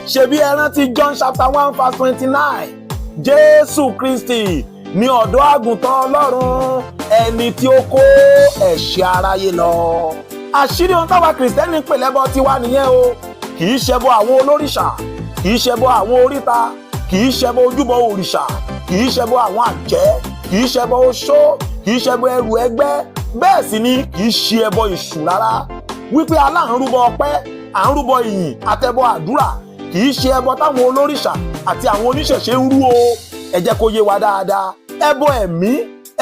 ṣebí ẹ rántí John chapter 1 verse 29 Jésù Kristi ní ọ̀dọ́ àgùntàn Ọlọ́run ẹni tí ó kó ẹ̀ṣẹ̀ aráyé lọ. Àṣírí ohun táwa Kìrìsìtẹ́nì pè lẹ́bọ tiwa nìyẹn o. Kì í ṣẹbọ àwọn olórìṣà, kì í ṣẹbọ àwọn oríta, kì í ṣẹbọ ojúbọ òrìṣà, kì í ṣẹbọ àwọn àjẹ́, kì í ṣẹbọ oṣó, kì í ṣẹbọ ẹrù ẹgbẹ́, bẹ́ẹ̀ sì ni kì í ṣe ẹbọ èṣù rárá. Wípé aláǹrúbọ ọpẹ́, à ń rúbọ ìyìn àtẹbọ àdúrà, kì í ṣe ẹbọ táwọn olórìṣà àti àwọn oníṣẹ̀ṣe ń rú o. Ẹ jẹ́ kó yé wa dáadáa. Ẹbọ ẹ̀mí,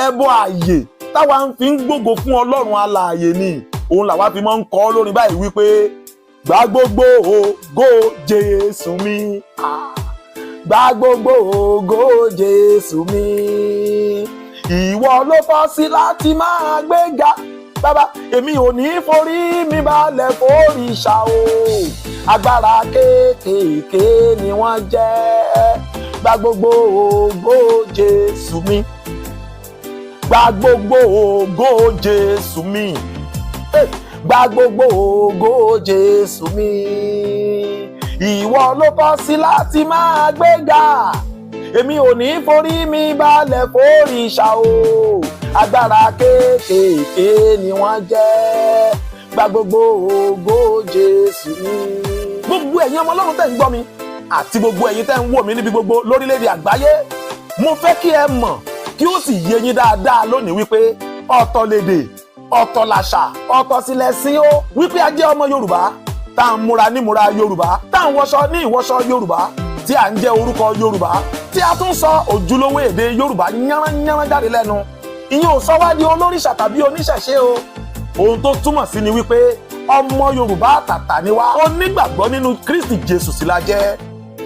ẹbọ ààyè táwa ń fi ń gbógo fún Ọlọ́run alààyè ni. Òun làwa fi máa ń kọ lórin báyìí wípé gbà gbogbo ògo Jésù mi. Gbà gbogbo ògo Jésù mi. Ìwọ ló tọ́ sí láti máa gbéga. Bàbá, èmi ò ní forí mi balẹ̀ fòrìṣà o. Agbára kéékèèké ni wọ́n jẹ́. Gbà gbogbo ògo Jésù mi. Gbà gbogbo ògo Jésù mi. Gbà gbogbo ògo Jésù mi. Ìwọ ló tọ́ sí láti máa gbéga. Èmi ò ní forí mi balẹ̀ fòrìṣà o. Agbára kéékèèké ni wọ́n jẹ́. Gbà gbogbo ògo Jésù mi. Gbogbo ẹ̀yin ọmọ Ọlọ́run tẹ́ ń gbọ́ mi àti gbogbo ẹ̀yin tẹ́ ń wò mí níbi gbogbo lórílẹ̀‐èdè àgbáyé, mo fẹ́ kí ẹ mọ̀ kí ó sì yé yín dáadáa lónìí wípé ọ̀tọ̀ lédè, ọ̀tọ̀ làṣà, ọ̀tọ̀ sì lẹ̀sìn o. Wípé a jẹ́ ọmọ Yorùbá tá à ń múra nímúra Yorùbá, tá à ń wọṣọ ní ìwọṣọ Yorùbá, tí à ń jẹ́ orúkọ Yorùbá, tí a tún sọ ojúlówó èdè Yorùbá yánranyánran jáde lẹ́nu. Ìyẹn ò sọ wá di olórìṣà tàbí oníṣẹ̀ṣe o. Ohun tó túmọ̀ sí ni wípé ọmọ Yorùbá àtàtà ni wá, onígbàgbọ́ nínú Kristi Jésù sì la jẹ́.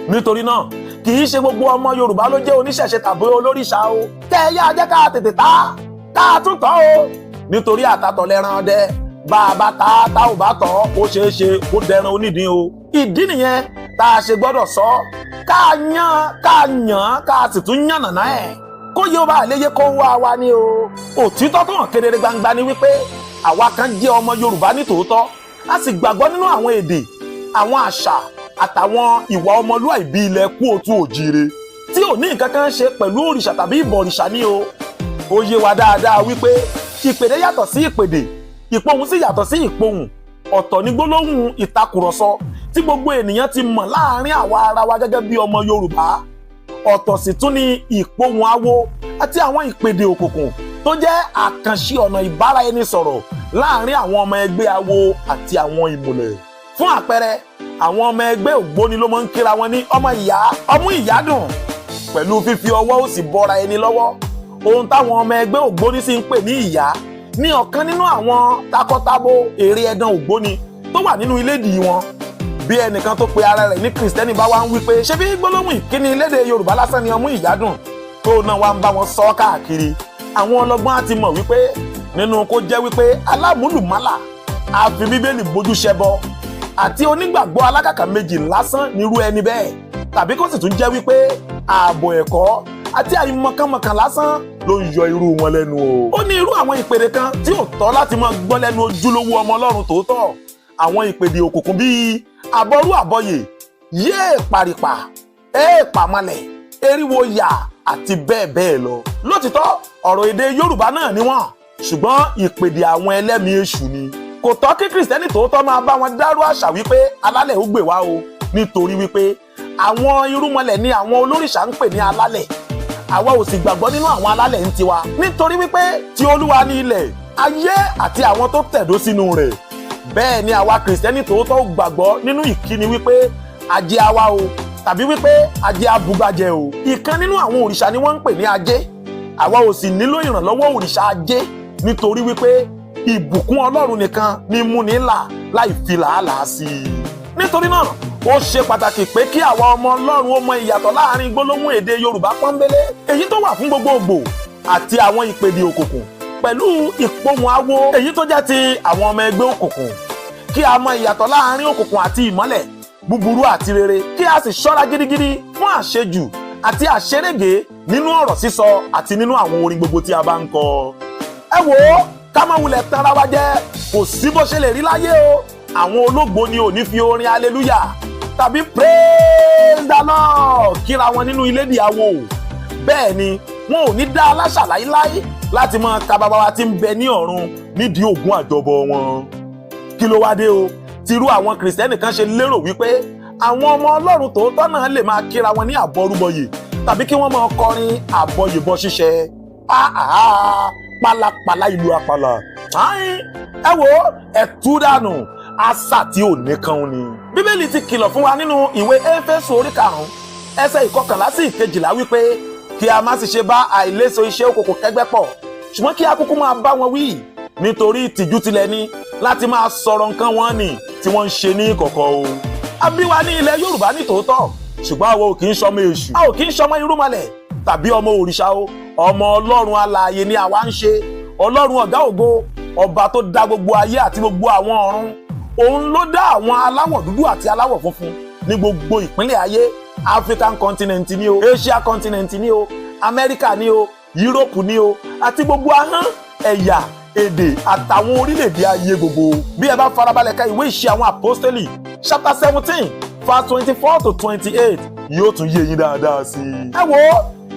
Nítorí náà kì í ṣe gbogbo ọmọ Yorùbá ló jẹ́ oníṣẹ̀ṣe tàbí olórìṣà o. Kẹ́ẹ̀yà jẹ́ ká tètè ká tún tọ́ o. Nítorí àtàtọ̀ lẹ́ran ọdẹ, bá a bá tá ò bá tọ́ ó ṣeé ṣe kó dẹran onídìí o. Ìdí nìyẹn tá a ṣe gbọ́dọ̀ sọ ká yàn ká sì tún yànnàná ẹ̀ kó yóò bá léyé kó wá wa ní o. Òtítọ́ tó hàn kedere gbangba ni wípé àwa kan jẹ́ ọmọ Yorùbá ní tòótọ́, a sì gbàgbọ́ nínú àwọn èdè, àwọn àṣà àtàwọn ìwà ọmọlúàbí ilẹ̀ Kóòtù Òjíire tí ò ní nǹkan kan ṣe pẹ̀lú òrìṣà tàbí ìbọ̀rìṣà ní o. Ó yé wa dáadáa wípé ìpèdè yàtọ̀ sí ìpèdè, ìpohùn sì yàtọ̀ sí ìpohùn. Ọ̀tọ̀ ní gbólóhùn ìtakùrọ̀sọ tí gbogbo ènìyàn ti mọ̀ láàárín àwa ara wa gẹ́gẹ́ bí ọmọ Yorùbá. Ọ̀tọ̀ sì tún ni ìpohùn awo àti àwọn ìpèdè òkùnkùn tó jẹ́ àkànṣe ọ̀nà ìbára ẹni sọ̀rọ̀ láàárín àwọn ọmọ ẹgbẹ́ awo àti àwọn ìmùlẹ̀. Fún àpẹẹrẹ, àwọn ọmọ ẹgbẹ́ ògbóni ló máa ń kíra wọn ní ọmọ ìyá, ọmú ìyá dùn, pẹ̀lú fífi ọwọ́ òsì bọ́ra ẹni lọ́wọ́. Ohun táwọn ọmọ ẹgbẹ́ ògbóni sì ń pè ní ìyá ní ọ̀kan nínú àwọn takọtabo èrè ẹ̀dàn ògbóni tó wà nínú ilédìí wọn. Bí ẹnìkan tó pe ara rẹ̀ ní Kìrìsìtẹ́nì bá wá ń wí pé ṣé bí gbólóhùn ìkíni lédè Yorùbá lásán ni ọmú ìyá dùn, tó náà wá ń bá wọn sọ káàkiri, àwọn ọlọ́gbọ́n á ti mọ̀ wípé nínú kó jẹ́ wípé alámúlùmálà àfi Bíbélì bójú ṣẹbọ àti onígbàgbọ́ alákàkà méjì lásán nírú ẹni bẹ́ẹ̀, tàbí kó sì tún jẹ́ wípé ààbọ̀ ẹ̀kọ́ àti àìmọ̀kànmọ̀kàn lásán ló ń yọ irú wọn lẹ́nu o. Ó ní irú àwọn ìpèdè kan tí ò tọ́ láti máa gbọ́ lẹ́nu ojúlówó ọmọ Ọlọ́run tòótọ́. Àwọn ìpèdè òkùnkùn bíi àbọrú àbọyè, yéè pàrìpà, pàmalẹ̀, eriwo yà àti bẹ́ẹ̀ bẹ́ẹ̀ lọ. Lótìtọ́ ọ̀rọ̀ èdè Yorùbá náà ni wọ́n, ṣùgbọ́n ìpèdè àwọn ẹlẹ́mìí èṣù ni. Kò tọ́ kí Kìrìsìtẹ́nì tòótọ́ máa bá wọn dárú àṣà wípé alálẹ̀ ó gbè wá o, nítorí wípé àwọn irúnmọlẹ̀ ni àwọn olórìṣà ń pè ní alálẹ̀. Àwa ò sì gbàgbọ́ nínú àwọn alálẹ̀ ń tiwa, nítorí wípé ti Olúwa ní ilẹ̀, ayé àti àwọn tó tẹ̀dó sínú rẹ̀. Bẹ́ẹ̀ ni àwa Kìrìsìtẹ́nì tòótọ́ gbàgbọ́ nínú ìkíni wípé ajé àwa o, tàbí wípé ajé abùgbàjẹ́ o. Ìkan nínú àwọn òrìṣà ni wọ́n ń pè ní ajé. Àwa ò sì nílò ìrànlọ́wọ́ òrìṣà ajé, nítorí wípé ìbùkún Ọlọ́run nìkan ni múni là láì fi làálàá sí i. Nítorí náà ó ṣe pàtàkì pé kí àwa ọmọ Ọlọ́run ó mọ ìyàtọ̀ láàárín gbólóhùn èdè Yorùbá pọ́nbélé, èyí tó wà fún gbogbogbò, àti àwọn ìpèdè òkùnkùn pẹ̀lú ìpohùn awo, èyí tó jẹ́ ti àwọn ọmọ ẹgbẹ́ òkùnkùn. Kí a mọ ìyàtọ̀ láàárín òkùnkùn àti ìmọ́lẹ̀, búburú àti rere, kí a sì ṣọ́ra gidigidi fún àṣejù àti àṣerége nínú ọ̀rọ̀ sísọ àti nínú àwọn orin gbogbo tí a bá ń kọ. Ẹ wò ó, ká má wulẹ̀ tanra wa jẹ, kò sí bó ṣe lè rí láyé o. Àwọn ológbò ni ò ní fi orin hallelujah tàbí praise praise the Lord kíra wọn nínú ilé ìyàwó. Bẹ́ẹ̀ ni wọn ò ní dá aláṣà láíláí láti máa ka bàbá wa tí ń bẹ ní ọ̀run nídìí ògùn àjọbọ wọn. Kí ló wá dé o tírú àwọn kìrìsìtẹ́nì kan ṣe lérò wípé àwọn ọmọ Ọlọ́run tòótọ́ náà lè máa kíra wọn ní àbọrúbọyè tàbí kí wọ́n máa kọrin àbọyèbọ ṣíṣe. Pálapàla ìlú apàlà. Ẹ wo ẹ̀tú dànù àṣà tí ò nìkan ni. Bíbélì ti kìlọ̀ fún wa nínú ìwé Éfésù orí 5 ẹsẹ̀ 11 sí 12 wípé kí a má sì ṣe bá àìléso iṣẹ́ òkòkò kẹ́gbẹ́ pọ̀ ṣùgbọ́n kí a kúkú máa bá wọn wí nítorí ìtìjú tilẹ̀ ní láti máa sọ̀rọ̀ nǹkan wọn nì tí wọ́n ń ṣe ní ìkọ̀kọ̀ o. A bí wa ní ilẹ̀ Yorùbá ní tòótọ́ ṣùgbọ́n àwọn ò kì í ṣọmọ èṣù, a ò kì í ṣọmọ irúnmọlẹ̀ tàbí ọmọ òrìṣà o. Ọmọ Ọlọ́run alààyè ni àwa ń ṣe. Ọlọ́run ọ̀gá ògo, ọba tó dá gbogbo ayé àti gbogbo àwọn ọ̀run. Òun ló dá àwọn aláwọ̀ dúdú àti aláwọ̀ funfun ní gbogbo ìpínlẹ̀ ayé. African continent ni o, Asia continent ni o, America ni o, Europe ni o, àti gbogbo ahọ́n, ẹ̀yà, èdè àtàwọn orílẹ̀-èdè ayé gbogbo. Bí ẹ bá farabalẹ̀ ka ìwé ìṣe àwọn àpọ́stélì chapter 17 verse 24 to 28 yóò tún yé yín dáadáa sí i. Ẹ wo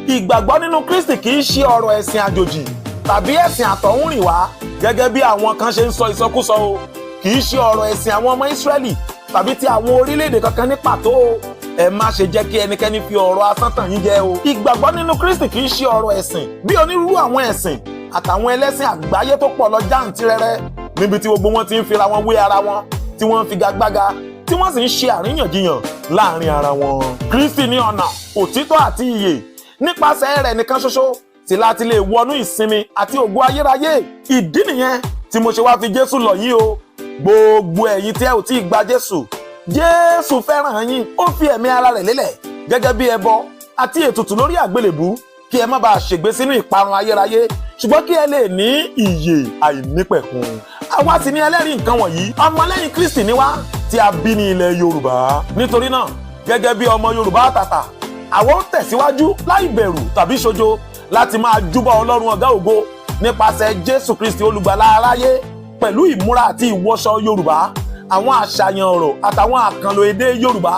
ìgbàgbọ́ nínú Kristi kì í ṣe ọ̀rọ̀ ẹ̀sìn àjòjì tàbí ẹ̀sìn àtọ̀húnrìnwá gẹ́gẹ́ bí àwọn kan ṣe ń sọ ìsọkúsọ o. Kì í ṣe ọ̀rọ̀ ẹ̀sìn àwọn ọmọ Ísírẹ́lì tàbí ti àwọn orílẹ̀-èdè kankan ní pàtó o. Ẹ má ṣe jẹ́ kí ẹnikẹ́ni fi ọ̀rọ̀ asán tàn yín jẹ o. Ìgbàgbọ́ nínú Kristi kì í ṣe ọ̀rọ̀ ẹ̀sìn bí onírúurú àwọn ẹ̀sìn àtàwọn ẹlẹ́sìn àgbáyé tó pọ̀ lọ jàǹtìrẹrẹ níbi tí gbogbo wọn ti ń fira wọn wé ara wọn, tí wọ́n ń figagbága, tí wọ́n sì ń ṣe àríyànjiyàn láàrin ara wọn. Kristi ní ọ̀nà, òtítọ́ àti ìyè. Nípasẹ̀ rẹ̀ nìkan ṣoṣo tí láti lè wọnú ìsinmi àti ògo ayérayé. Ìdí nìyẹn tí mo ṣe wá fi Jésù lọ̀ yín o. Gbogbo ẹ̀yin tí ẹ ò tí ì gba Jésù, Jésù fẹ́ràn yín. Ó fi ẹ̀mí ara rẹ̀ lélẹ̀ gẹ́gẹ́ bí ẹbọ àti ètùtù lórí àgbélébú kí ẹ má bàa ṣègbé sínú ìparun ayérayé ṣùgbọ́n kí ẹ lè ní ìyè àìnípẹ̀kun. Àwa sì ní ẹlẹ́rìí nǹkan wọ̀nyí. Ọmọlẹ́yìn Kristi ni wá tí a bí ní ilẹ̀ Yorùbá. Nítorí náà gẹ́gẹ́ bí ọmọ Yorùbá àtàtà, àwọn ń tẹ̀síwájú láì bẹ̀rù tàbí ṣojo láti máa júbà Ọlọ́run ọ̀gá ògo nípasẹ̀ Jésù Kristi olùgbàlà aráyé pẹ̀lú ìmúra àti ìwọṣọ Yorùbá, àwọn àṣàyàn ọ̀rọ̀ àtàwọn àkànlò èdè Yorùbá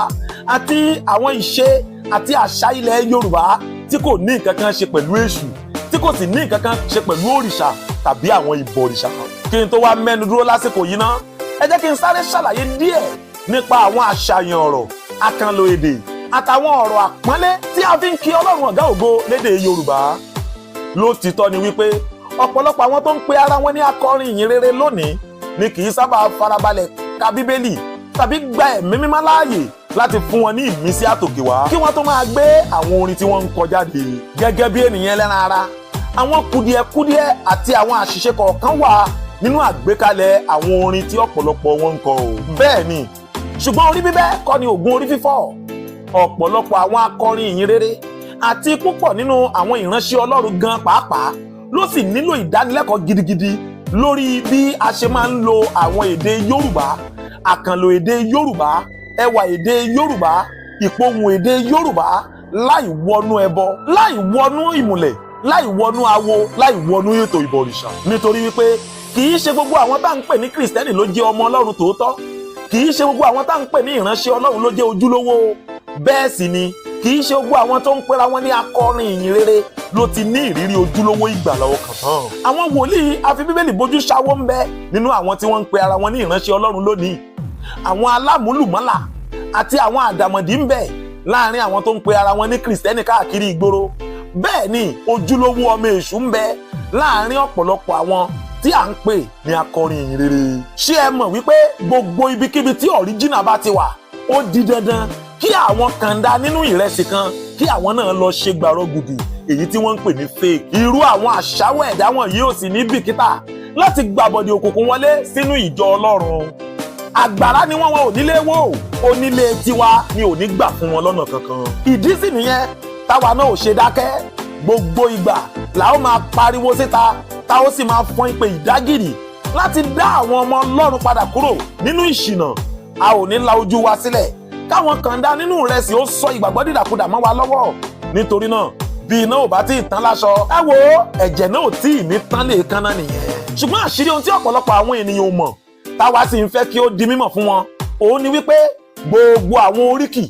àti àwọn ìṣe àti àṣà ilẹ̀ Yorùbá tí kò ní nǹkan kan ṣe pẹ̀lú èṣù, tí kò sì ní nǹkan kan ṣe pẹ̀lú òrìṣà tàbí àwọn ìbọ̀rìṣà. Kí n tó wá mẹ́nu dúró lásìkò yìí ná, ẹ jẹ́ kí n sáré ṣàlàyé díẹ̀ nípa àwọn àṣàyàn ọ̀rọ̀, àkànlò èdè àtàwọn ọ̀rọ̀ àpọ́nlé tí a fi ń kí Ọlọ́run ọ̀gá ògo lédè Yorùbá. Lótìítọ́ ni wípé ọ̀pọ̀lọpọ̀ àwọn tó ń pe ara wọn ní akọrin ìyìn rere lónìí ni kì í sábà farabalẹ̀ ka Bíbélì tàbí gba ẹ̀mí mímọ́ láàyè láti fún wọn ní ìmísí àtòkè wá kí wọ́n tó máa gbé àwọn orin tí wọ́n ń kọ jáde. Gẹ́gẹ́ bí ènìyàn ẹlẹ́ran ara, àwọn kùdìẹ̀kudiẹ àti àwọn àṣìṣe kọ̀ọ̀kan wà nínú àgbékalẹ̀ àwọn orin tí ọ̀pọ̀lọpọ̀ wọn ń kọ o. Bẹ́ẹ̀ ni, ṣùgbọ́n orí bíbẹ́ kọ́ ni ògùn orí fífọ́. Ọ̀pọ̀lọpọ̀ àwọn akọrin ìyìn rere àti púpọ̀ nínú àwọn ìránṣẹ́ Ọlọ́run gan pàápàá ló sì nílò ìdánilẹ́kọ̀ọ́ gidigidi lórí bí a ṣe máa ń lo àwọn èdè Yorùbá, àkànlò èdè Yorùbá, ẹwà èdè Yorùbá, ìpohùn èdè Yorùbá láì wọnú ẹbọ, láì wọnú ìmùlẹ̀, láì wọnú awo, láì wọnú ètò ìbọ̀rìṣà. Nítorí wípé kì í ṣe gbogbo àwọn tá à ń pè ní Kìrìsìtẹ́nì ló jẹ́ ọmọ Ọlọ́run tòótọ́, kì í ṣe gbogbo àwọn tá à ń pè ní ìránṣẹ́ Ọlọ́run ló jẹ́ ojúlówó. Bẹ́ẹ̀ sì ni kì í ṣe gbogbo àwọn tó ń pera wọn ní akọrin ìyìn rere ló ti ní ìrírí ojúlówó ìgbàlà ọkàn tán. Àwọn wòlíì àfi Bíbélì bójú ṣáwó ń bẹ nínú àwọn tí wọ́n ń pe ara wọn ní ìránṣẹ́ Ọlọ́run lónìí. Àwọn alámúlùmọ́là àti àwọn àdàmọ̀dì ń bẹ láàrin àwọn tó ń pe ara wọn ní Kìrìsìtẹ́nì káàkiri ìgboro. Bẹ́ẹ̀ ni ojúlówó ọmọ èṣù ń bẹ láàrin ọ̀pọ̀lọpọ̀ àwọn tí à ń pè ní akọrin ìyìn rere. Ṣé ẹ mọ̀ wípé gbogbo ibikíbi tí ọ̀ríjìnà bá ti wà, ó di dandan kí àwọn kàńdá nínú ìrẹsì kan kí àwọn náà lọ ṣe gbàrọ̀ gùdù èyí tí wọ́n ń pè ní fake. Irú àwọn àṣàwọ̀ ẹ̀dá wọ̀nyí ò sì ní bìkítà láti gbàbọ̀dè òkùnkùn wọlé sínú ìjọ Ọlọ́run. Àgbàrá ni wọ́n ò nílé wò, onílé tiwa ni ò ní gbà fún wọn lọ́nà kankan. Ìdí sì nìyẹn táwa náà ò ṣe dákẹ́. Gbogbo ìgbà la ó máa pariwo síta, tá ó sì máa fọ́n ìpè ìdágìrì láti dá àwọn ọmọ Ọlọ́run padà kúrò nínú ìṣìnà. A ò ní la ojú wa sílẹ̀ káwọn kàńdá nínú ìrẹsì ó sọ ìgbàgbọ́ dìdàkudà mọ́ wa lọ́wọ́. Nítorí náà bí iná ò bá tí ì tán láṣọ, ẹ wo ẹ̀jẹ̀ náà ò tí ì ní tán lè kánná nìyẹn. Ṣùgbọ́n àṣírí ohun tí ọ̀pọ̀lọpọ̀ àwọn ènìyàn ò mọ̀ táwa sì ń fẹ́ kí ó di mímọ̀ fún wọn, òun ni wípé gbogbo àwọn oríkì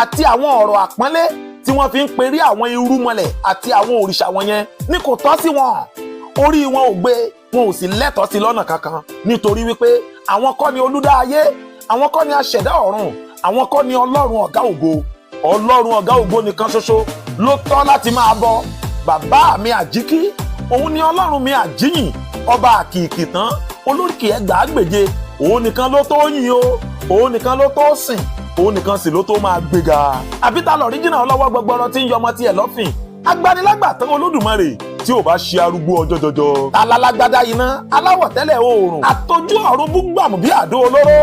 àti àwọn ọ̀rọ̀ àpọ́nlé tí wọ́n fi ń perí àwọn irúnmọlẹ̀ àti àwọn òrìṣà wọ̀nyẹn ní kò tọ́ sí wọn. Orí wọn ò gbé, wọn ò sì lẹ́tọ̀ọ́ sí lọ́nà kankan, nítorí wípé àwọn kọ́ ni olúdá ayé, àwọn kọ́ ni aṣẹ̀dá ọ̀run, àwọn kọ́ ni ọlọ́run ọ̀gá ògo. Ọlọ́run ọ̀gá ògo nìkan ṣoṣo ló tọ́ láti máa bọ. Bàbá mi àjíkí, òun ni ọlọ́run mi àjíyìn, ọba àkìkì tán, olóríkì ẹgbàágbèje, òun nìkan ló tó yìn o, òun nìkan ló tó sìn, òun nìkan sì ló tó máa gbéga. Àbíta lọ̀ríjìnà ọlọ́wọ́ gbọgbọrọ tí ń yọmọ tiẹ̀ lọ́fìn, agbanilágbàtàn olódùmarè tí ò bá ṣe arúgbó ọjọ́ jọjọ. Talalagbada iná aláwọ̀ tẹ́lẹ̀ oòrùn, àtọ́jú ọ̀run búgbàmù bí àdó olóró,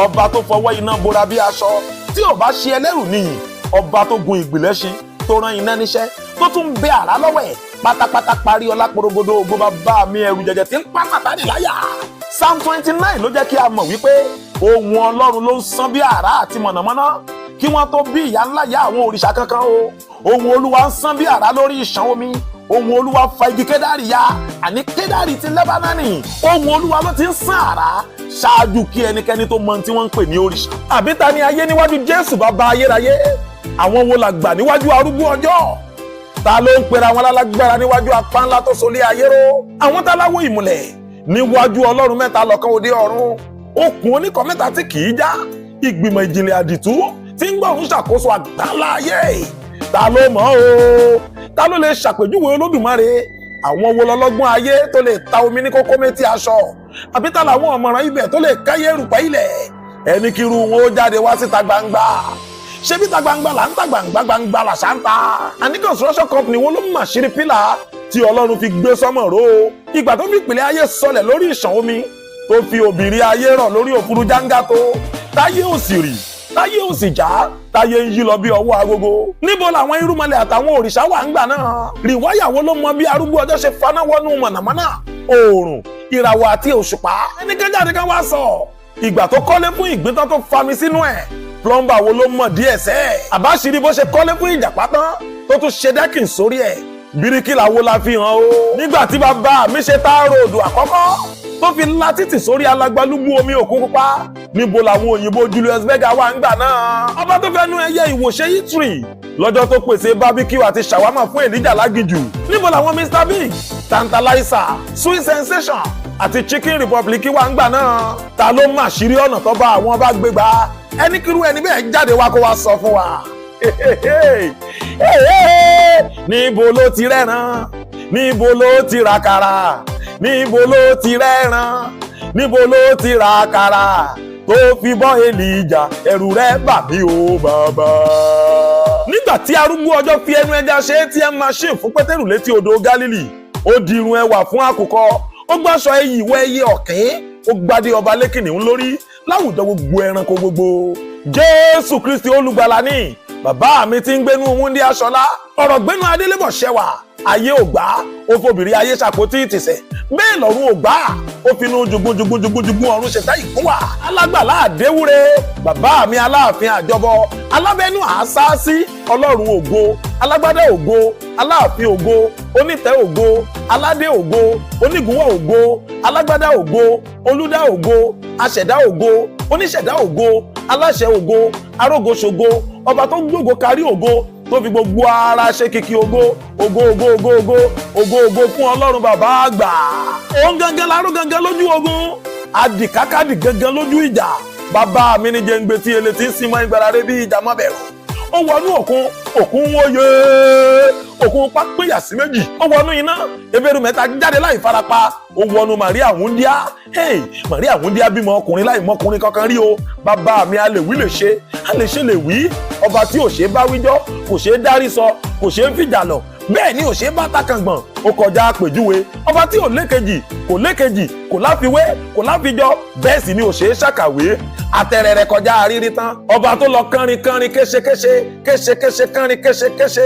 ọba tó fọwọ́ iná bora bí aṣọ, tí ò bá ṣe ẹlẹ́rù nìyí, ọba tó gun ìgbìlẹ̀ṣin, tó rán iná níṣẹ́, tó tún bẹ àrá lọ́wọ́ ẹ̀, pátápátá parí ọlá porogodo ògo bàbá mi ẹ̀rù jẹ̀jẹ̀ tí ń pa Sátánì láyà. Psalm 29 ló jẹ́ kí a mọ̀ wípé ohùn Ọlọ́run ló ń sán bí àrá àti mọ̀nàmọ́ná kí wọ́n tó bí ìyá ńlá yá àwọn òrìṣà kankan o. Ohùn Olúwa ń sán bí àrá lórí ìṣàn omi, ohùn Olúwa fa igi kédárì ya, àní kédárì ti Lẹ́bánánì. Ohùn Olúwa ló ti ń sán àrá ṣáájú kí ẹnikẹ́ni tó mọ tí wọ́n ń pè ní òrìṣà. Àbí ta ni ayé níwájú Jésù bàbá ayérayé? Àwọn wo la gbà níwájú arúgbó ọjọ́? Ta ló ń pera wọn lálágbára níwájú apá ńlá tó solé ayé ró? Àwọn táláwó ìmùlẹ̀ níwájú Ọlọ́run mẹ́ta lọ́kan òde ọ̀run, okùn oníkan mẹ́ta tí kì í já, ìgbìmọ̀ ìjìnlẹ̀ àdìtú tí ń gbọ̀rún ṣàkóso àgbáńlá ayé. Ta ló mọ̀ o? Ta ló lè ṣàpèjúwe Olódùmarè? Àwọn wo lọ́lọ́gbọ́n ayé tó lè ta omi ní kókó méjì aṣọ? Àbí ta làwọn ọ̀mọ̀ràn ibẹ̀ tó lè káyé erùpẹ̀ ilẹ̀? Ẹni kírú wọn ó jáde wá síta gbangba. Ṣé bí ta gbangba là ń ta gbangba làṣà ń ta? Àní construction company wo ló mọ̀ àṣírí pílà tí Ọlọ́run fi gbé sọ́mọ̀ ró? Ìgbà tó fi ìpìlẹ̀ ayé sọlẹ̀ lórí ìṣàn omi, tó fi òbìrí ayé rọ̀ lórí òfurufú jángátó, táyé ò sì rì, táyé ò sì já, táyé ń yí lọ bí ọwọ́ agogo. Níbo làwọn irúnmọlẹ̀ àtàwọn òrìṣà wà ń gbà náà? Rìwáyà wo ló mọ bí arúgbó ọjọ́ ṣe faná wọnú mọ̀nàmọ́ná, oòrùn, ìràwọ̀ àti òṣùpá? Ẹnikẹ́ni jáde kan wá sọ. Ìgbà tó kọ́lé fún ìgbín tán tó fami sínú ẹ̀, plumber wo ló mọ̀ díẹ̀ sẹ́? Àbáṣirí bó ṣe kọ́lé fún ìjàpá tán tó tún ṣe dẹ́kìn sórí ẹ̀, bíríkìlà wo la fi hàn o? Nígbà tí bàbá mi ṣe tá ròdù àkọ́kọ́ tó fi la títì sórí alágbálúgbú omi òkun pupa, níbo làwọn òyìnbó Julius Berger wà ń gbà náà? Ọba tó fẹ́ nu ẹyẹ ìwòṣe Italy lọ́jọ́ tó pèsè barbecue àti shawarma fún Elijah lágìjù. Níbo làwọn Mr Big, Tantalizer, Sweet Sensation àti Chicken Republic wà ń gbà náà? Ta ló mọ̀ àṣírí ọ̀nà tó bá àwọn bá gbé gbà? Ẹni kírú ẹni bẹ́ẹ̀ jáde wá kó wá sọ fún wa. Níbo ló ti rẹ́ran? Níbo ló ti ràkàrà? Níbo ló ti rẹ́ran? Níbo ló ti ràkàrà? Tó fi bọ́ Elijah, ẹ̀rù rẹ̀ bà mí o bàbá. Nígbà tí arúgbó ọjọ́ fi ẹnu ẹja ṣe ATM machine fún Pétérù létí odò Gálílì, ó di irun ẹwà fún àkùkọ, ó gbàṣọ ẹyì ìwọ ẹyẹ ọ̀kín, ó gbadé ọba lékìnnìún lórí láwùjọ gbogbo ẹranko gbogbo. Jésù Kristi olùgbàlà ni bàbá mi ti ń gbénú wúndí aṣọlá, ọ̀rọ̀ gbénú adélébọ̀ ṣẹwà, ayé ò gbà, ó fòbìrí ayé ṣàpótí ìtìsẹ̀, bẹ́ẹ̀ lọ́run ò gbà, ó finú jugun ọ̀run ṣẹ̀dá ìkúnwà, alágbàlá àdéwúre, bàbá mi aláàfin àjọbọ, alábẹ́nú àásáásí, ọlọ́run ògo, alágbádá ògo, aláàfin ògo, onítẹ̀ ògo, aládé ògo, onígunwọ̀ ògo, alágbádá ògo, olúdá ògo, aṣẹ̀dá ògo, oníṣẹ̀dá ògo, aláṣẹ ògo, arógoṣògo, ọba tó gbógo kárí ògo, tó fi gbogbo ara ṣe kìkì ògo fún Ọlọ́run bàbá àgbà. Òun gangan láró gangan lójú ogun, adìkákàdì gangan lójú ìjà. Bàbá mi ní jẹ́ǹgbé tí ele ti ń sinmọ́ ìgbàlá rẹ bí ìjà má bẹ̀rù. Ó wọnú òkun wóye, òkun pápẹ́yà sí méjì. Ó wọnú iná, ebéèrú mẹ́ta jáde láì farapa. Ó wọnú Màríà wúndíá. Màríà wúndíá bímọ ọkùnrin láì mọkùnrin kankan rí o. Bàbá mi a lè wí lè ṣe, a lè ṣe lè wí. Ọba tí ò ṣe bá wíjọ́, kò ṣe dárí sọ, kò ṣe fìjà lọ. Bẹ́ẹ̀ ni ò ṣe bá takàngbọ̀n, ó kọjá àpèjúwe. Ọba tí ò lékejì, kò láfiwé, kò láfijọ́, bẹ́ẹ̀ sì ni ò ṣe ṣàkàwé. Àtẹ̀rẹ̀rẹ̀ kọjá àrírí tán. Ọba tó lọ kánrin kéṣekéṣe kánrin kéṣekéṣe.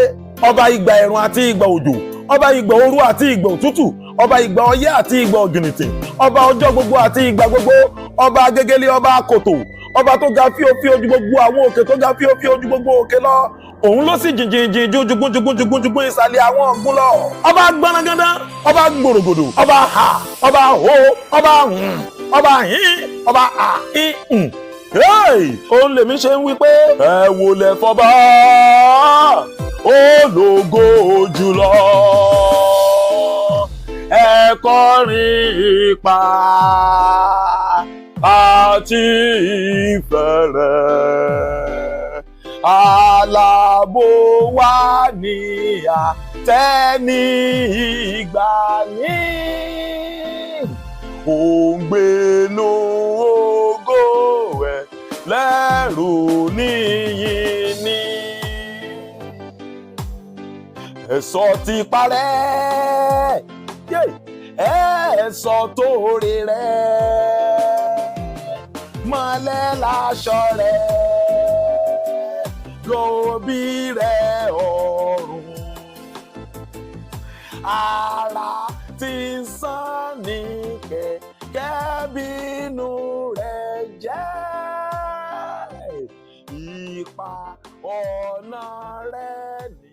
Ọba ìgbà ẹ̀rùn àti ìgbà òjò. Ọba ìgbà ooru àti ìgbà òtútù. Ọba ìgbà ọyẹ́ àti ìgbà ọ̀gìnìtì. Ọba ọjọ́ gbogbo àti ìgbà gbogbo. Ọba agégélé, ọba kòtò. Ọba tó ga fíofío ju gbogbo àwọn òkè tó ga fíofío ju gbogbo òkè lọ. Òun ló sì jìnjìnjìn ju jugun ìsàlẹ̀ àwọn ọ̀gbun lọ. Ọba gbọ́nagánná, ọba gbòrògbòdò, ọba ha, ọba ho, ọba hùn, ọba hín, ọba à hín hùn. òun lèmi ṣe ń wí pé ẹ wólẹ̀ fọ́ba ológo jùlọ, ẹ kọrin ipa àti ìfẹ́ rẹ̀, alábò wa ní àtẹ́ni ìgbàanì, ó ń gbénú ògo ẹ̀ lẹ́rù níyìn ní. Ẹ̀sọ́ ti parẹ́, ẹ̀sọ́ tó rí rẹ̀, mọ́lẹ̀ láṣọ rẹ̀, lóbi rẹ̀ ọ̀run, ara tí ń sán ní kẹ̀kẹ́ bínú rẹ̀ jẹ́, ipa ọ̀nà rẹ̀ ní.